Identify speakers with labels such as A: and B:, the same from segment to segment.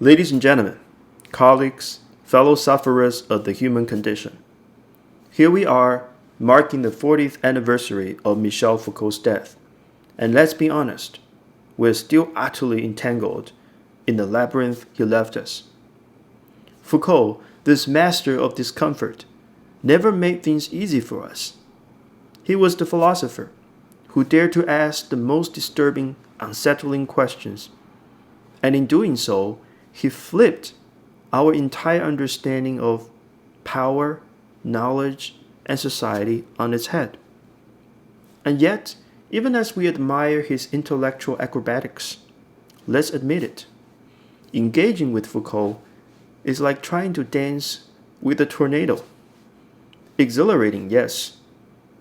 A: Ladies and gentlemen, colleagues, fellow sufferers of the human condition, here we are marking the 40th anniversary of Michel Foucault's death. And let's be honest, we're still utterly entangled in the labyrinth he left us. Foucault, this master of discomfort, never made things easy for us. He was the philosopher who dared to ask the most disturbing, unsettling questions. And in doing so, he flipped our entire understanding of power, knowledge, and society on its head. And yet, even as we admire his intellectual acrobatics, let's admit it, engaging with Foucault is like trying to dance with a tornado. Exhilarating, yes,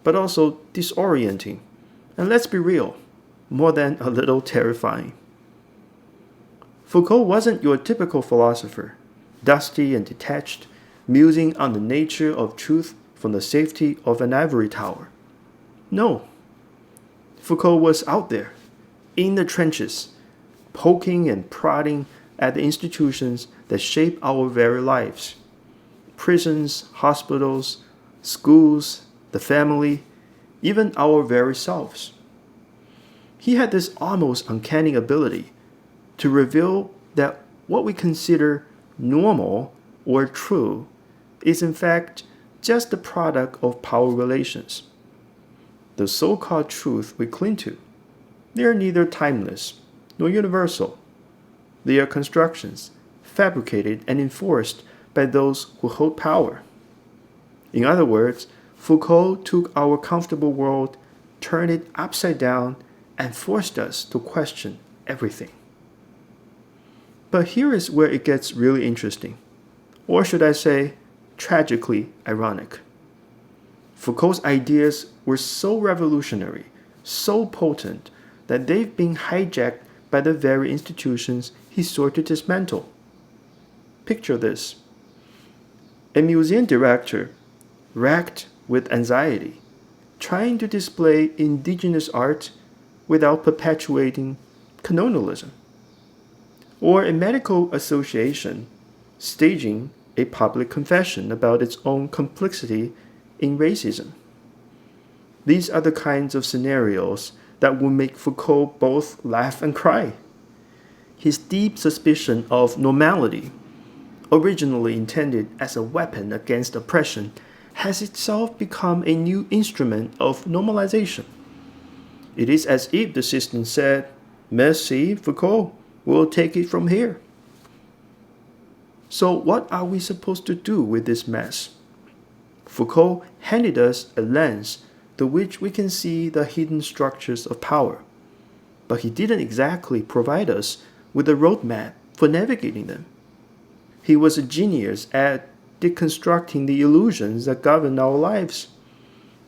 A: but also disorienting, and let's be real, more than a little terrifying. Foucault wasn't your typical philosopher, dusty and detached, musing on the nature of truth from the safety of an ivory tower. No. Foucault was out there, in the trenches, poking and prodding at the institutions that shape our very lives. Prisons, hospitals, schools, the family, even our very selves. He had this almost uncanny ability to reveal that what we consider normal or true is in fact just the product of power relations. The so-called truth we cling to, they are neither timeless nor universal. They are constructions fabricated and enforced by those who hold power. In other words, Foucault took our comfortable world, turned it upside down, and forced us to question everything. But here is where it gets really interesting, or should I say, tragically ironic. Foucault's ideas were so revolutionary, so potent, that they've been hijacked by the very institutions he sought to dismantle. Picture this. A museum director, racked with anxiety, trying to display indigenous art without perpetuating colonialism. Or a medical association staging a public confession about its own complicity in racism. These are the kinds of scenarios that will make Foucault both laugh and cry. His deep suspicion of normality, originally intended as a weapon against oppression, has itself become a new instrument of normalization. It is as if the system said, "Merci, Foucault. We'll take it from here." So what are we supposed to do with this mess? Foucault handed us a lens through which we can see the hidden structures of power, but he didn't exactly provide us with a roadmap for navigating them. He was a genius at deconstructing the illusions that govern our lives,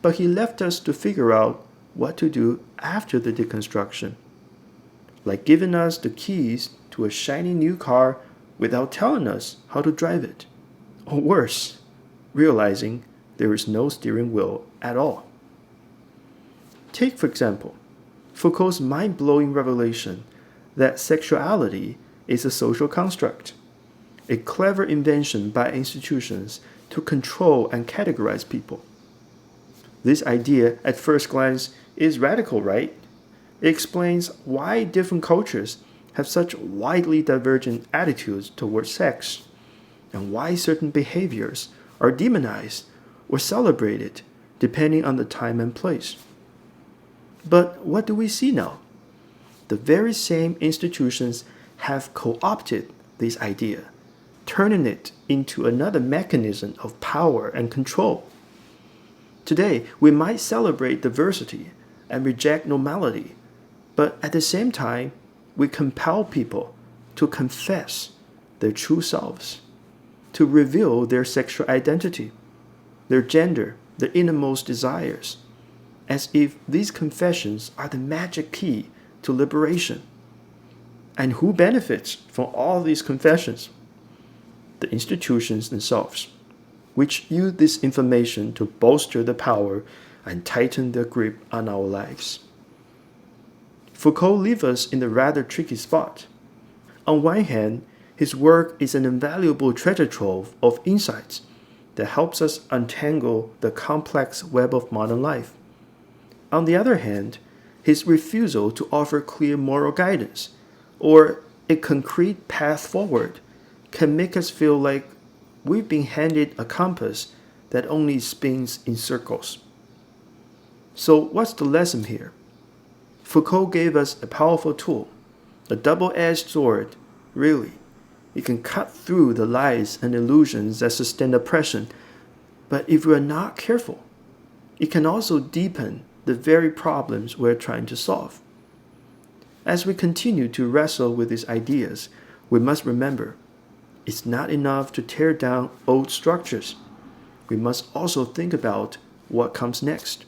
A: but he left us to figure out what to do after the deconstruction. Like giving us the keys to a shiny new car without telling us how to drive it. Or worse, realizing there is no steering wheel at all. Take, for example, Foucault's mind-blowing revelation that sexuality is a social construct, a clever invention by institutions to control and categorize people. This idea, at first glance, is radical, right? It explains why different cultures have such widely divergent attitudes towards sex, and why certain behaviors are demonized or celebrated depending on the time and place. But what do we see now? The very same institutions have co-opted this idea, turning it into another mechanism of power and control. Today, we might celebrate diversity and reject normality, but at the same time, we compel people to confess their true selves, to reveal their sexual identity, their gender, their innermost desires, as if these confessions are the magic key to liberation. And who benefits from all these confessions? The institutions themselves, which use this information to bolster the power and tighten their grip on our lives. Foucault leaves us in a rather tricky spot. On one hand, His work is an invaluable treasure trove of insights that helps us untangle the complex web of modern life. On the other hand, his refusal to offer clear moral guidance or a concrete path forward can make us feel like we've been handed a compass that only spins in circles. So, what's the lesson here? Foucault gave us a powerful tool, a double-edged sword, really. It can cut through the lies and illusions that sustain oppression, but if we are not careful, it can also deepen the very problems we're trying to solve. As we continue to wrestle with these ideas, we must remember it's not enough to tear down old structures. We must also think about what comes next.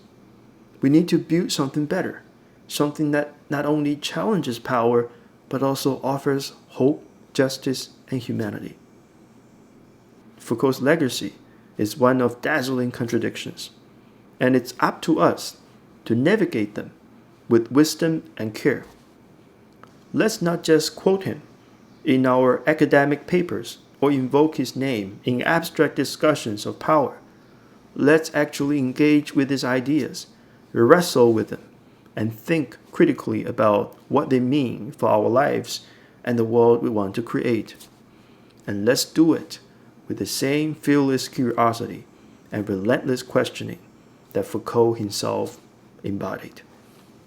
A: We need to build something better, something that not only challenges power, but also offers hope, justice, and humanity. Foucault's legacy is one of dazzling contradictions, and it's up to us to navigate them with wisdom and care. Let's not just quote him in our academic papers or invoke his name in abstract discussions of power. Let's actually engage with his ideas, wrestle with them, and think critically about what they mean for our lives and the world we want to create. And let's do it with the same fearless curiosity and relentless questioning that Foucault himself embodied.